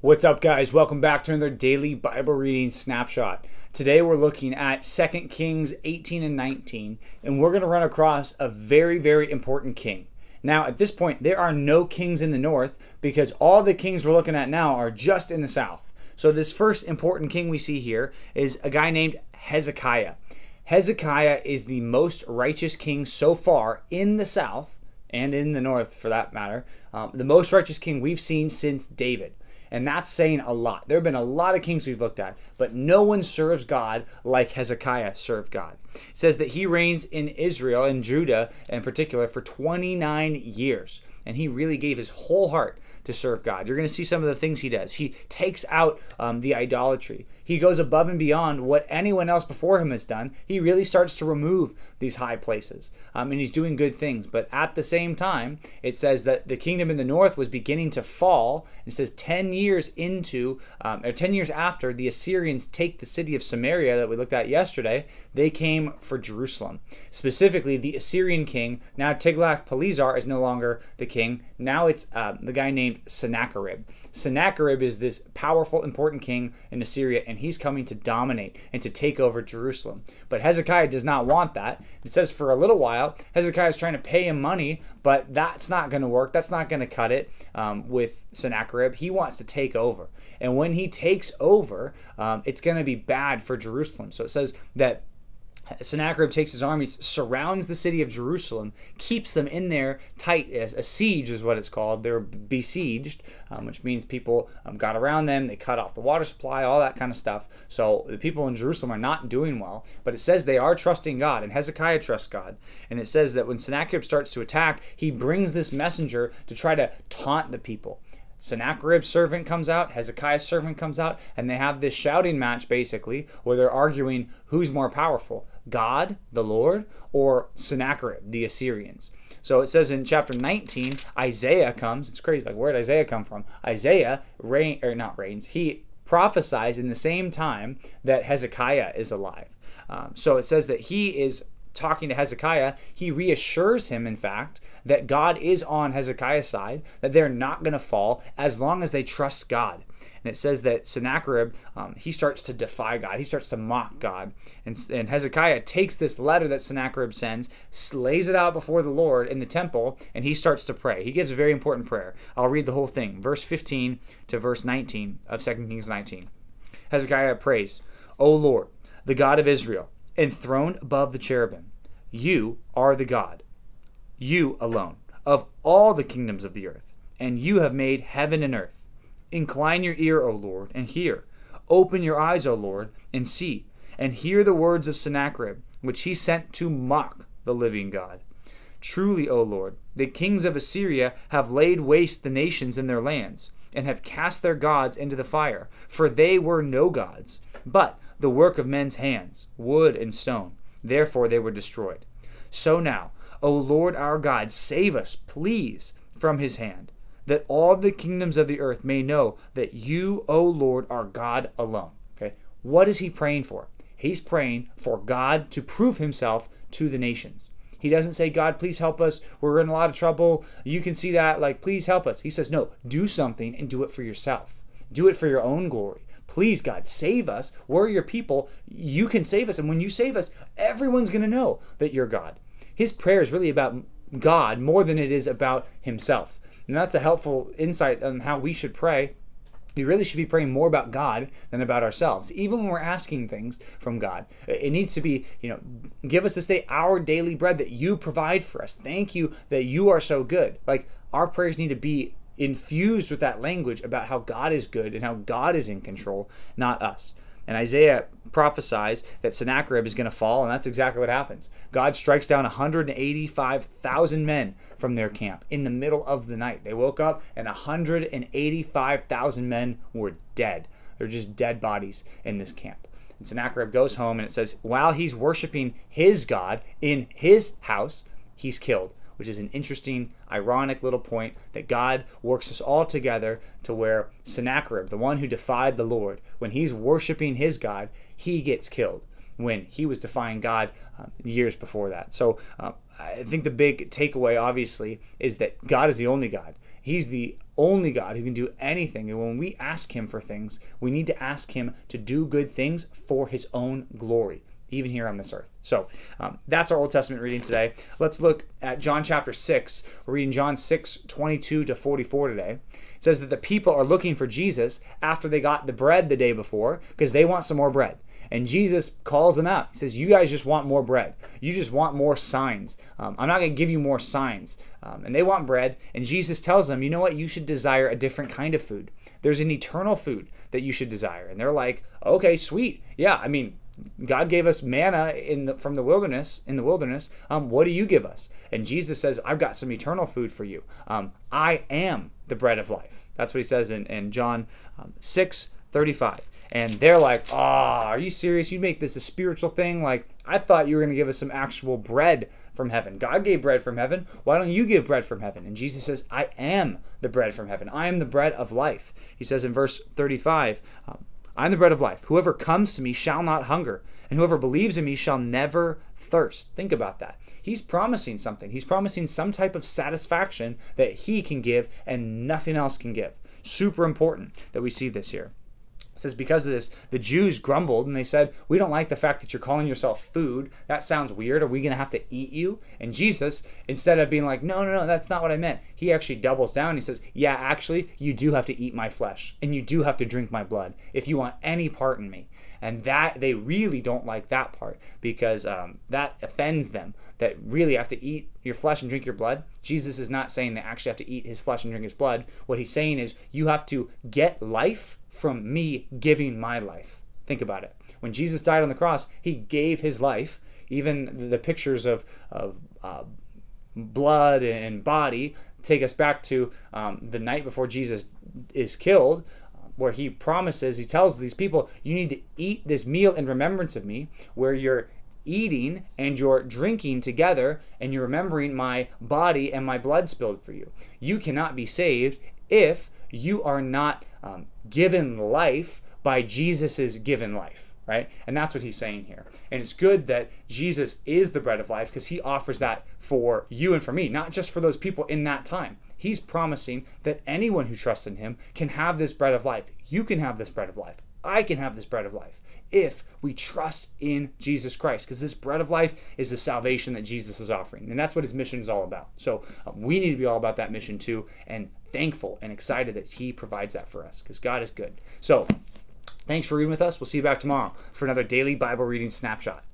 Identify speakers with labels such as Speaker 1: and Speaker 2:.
Speaker 1: What's up, guys? Welcome back to another daily Bible reading snapshot. Today we're looking at 2 Kings 18 and 19, and we're going to run across a very, very important king. Now, at this point, there are no kings in the north because all the kings we're looking at now are just in the south. So this first important king we see here is a guy named Hezekiah. Hezekiah is the most righteous king so far in the south, and in the north for that matter, the most righteous king we've seen since David. And that's saying a lot. There have been a lot of kings we've looked at, but no one serves God like Hezekiah served God. It says that he reigns in Israel, in Judah in particular, for 29 years. And he really gave his whole heart to serve God. You're going to see some of the things he does. He takes out the idolatry. He goes above and beyond what anyone else before him has done. He really starts to remove these high places. And he's doing good things. But at the same time, it says that the kingdom in the north was beginning to fall. It says 10 years after the Assyrians take the city of Samaria that we looked at yesterday, they came for Jerusalem. Specifically, the Assyrian king, now Tiglath-Pileser is no longer the king. Now it's the guy named Sennacherib. Sennacherib is this powerful, important king in Assyria, and he's coming to dominate and to take over Jerusalem. But Hezekiah does not want that. It says for a little while, Hezekiah is trying to pay him money, but that's not going to work. That's not going to cut it with Sennacherib. He wants to take over. And when he takes over, it's going to be bad for Jerusalem. So it says that Sennacherib takes his armies, surrounds the city of Jerusalem, keeps them in there tight. A siege is what it's called. They're besieged, which means people got around them. They cut off the water supply, all that kind of stuff. So the people in Jerusalem are not doing well. But it says they are trusting God, and Hezekiah trusts God. And it says that when Sennacherib starts to attack, he brings this messenger to try to taunt the people. Sennacherib's servant comes out, Hezekiah's servant comes out, and they have this shouting match basically where they're arguing who's more powerful, God, the Lord, or Sennacherib, the Assyrians. So it says in chapter 19, Isaiah comes. It's crazy, like where did Isaiah come from? Isaiah he prophesies in the same time that Hezekiah is alive. So it says that he is talking to Hezekiah. He reassures him, in fact, that God is on Hezekiah's side, that they're not going to fall as long as they trust God. And it says that Sennacherib, he starts to defy God. He starts to mock God. And Hezekiah takes this letter that Sennacherib sends, lays it out before the Lord in the temple, and he starts to pray. He gives a very important prayer. I'll read the whole thing. Verse 15 to verse 19 of 2 Kings 19. Hezekiah prays, O Lord, the God of Israel, enthroned above the cherubim, you are the God, you alone, of all the kingdoms of the earth, and you have made heaven and earth. Incline your ear, O Lord, and hear. Open your eyes, O Lord, and see, and hear the words of Sennacherib, which he sent to mock the living God. Truly, O Lord, the kings of Assyria have laid waste the nations in their lands, and have cast their gods into the fire, for they were no gods, but the work of men's hands, wood and stone. Therefore they were destroyed. So now, O Lord our God, save us, please, from his hand, that all the kingdoms of the earth may know that you, O Lord, are God alone. Okay, what is he praying for? He's praying for God to prove himself to the nations. He doesn't say, God, please help us. We're in a lot of trouble. You can see that. Like, please help us. He says, no, do something and do it for yourself. Do it for your own glory. Please, God, save us. We're your people. You can save us. And when you save us, everyone's going to know that you're God. His prayer is really about God more than it is about himself. And that's a helpful insight on how we should pray. We really should be praying more about God than about ourselves. Even when we're asking things from God, it needs to be, give us this day our daily bread that you provide for us. Thank you that you are so good. Like, our prayers need to be infused with that language about how God is good and how God is in control, not us. And Isaiah prophesies that Sennacherib is going to fall, and that's exactly what happens. God strikes down 185,000 men from their camp in the middle of the night. They woke up, and 185,000 men were dead. They're just dead bodies in this camp. And Sennacherib goes home, and it says, while he's worshiping his God in his house, he's killed, which is an interesting, ironic little point that God works us all together to where Sennacherib, the one who defied the Lord, when he's worshiping his God, he gets killed when he was defying God years before that. So I think the big takeaway, obviously, is that God is the only God. He's the only God who can do anything. And when we ask him for things, we need to ask him to do good things for his own glory, even here on this earth. So that's our Old Testament reading today. Let's look at John chapter 6. We're reading John 6:22 to 44 today. It says that the people are looking for Jesus after they got the bread the day before because they want some more bread. And Jesus calls them out. He says, you guys just want more bread. You just want more signs. I'm not going to give you more signs. And they want bread. And Jesus tells them, you know what? You should desire a different kind of food. There's an eternal food that you should desire. And they're like, okay, sweet. Yeah, I mean, God gave us manna from the wilderness. In the wilderness, what do you give us? And Jesus says, I've got some eternal food for you. I am the bread of life. That's what he says in John 6:35. And they're like, oh, are you serious? You make this a spiritual thing? Like, I thought you were going to give us some actual bread from heaven. God gave bread from heaven. Why don't you give bread from heaven? And Jesus says, I am the bread from heaven. I am the bread of life. He says in verse 35, I am the bread of life. Whoever comes to me shall not hunger, and whoever believes in me shall never thirst. Think about that. He's promising something. He's promising some type of satisfaction that he can give and nothing else can give. Super important that we see this here. It says, because of this, the Jews grumbled and they said, we don't like the fact that you're calling yourself food. That sounds weird. Are we going to have to eat you? And Jesus, instead of being like, no, that's not what I meant, he actually doubles down. He says, yeah, actually, you do have to eat my flesh and you do have to drink my blood if you want any part in me. And that they really don't like that part because that offends them, that really have to eat your flesh and drink your blood. Jesus is not saying they actually have to eat his flesh and drink his blood. What he's saying is you have to get life from me giving my life. Think about it. When Jesus died on the cross, he gave his life. Even the pictures of blood and body take us back to the night before Jesus is killed, where he promises, he tells these people, you need to eat this meal in remembrance of me, where you're eating and you're drinking together and you're remembering my body and my blood spilled for you. You cannot be saved if you are not given life by Jesus's given life, right? And that's what he's saying here. And it's good that Jesus is the bread of life because he offers that for you and for me, not just for those people in that time. He's promising that anyone who trusts in him can have this bread of life. You can have this bread of life. I can have this bread of life if we trust in Jesus Christ, because this bread of life is the salvation that Jesus is offering. And that's what his mission is all about. So we need to be all about that mission too, and thankful and excited that he provides that for us, because God is good. So thanks for reading with us. We'll see you back tomorrow for another daily Bible reading snapshot.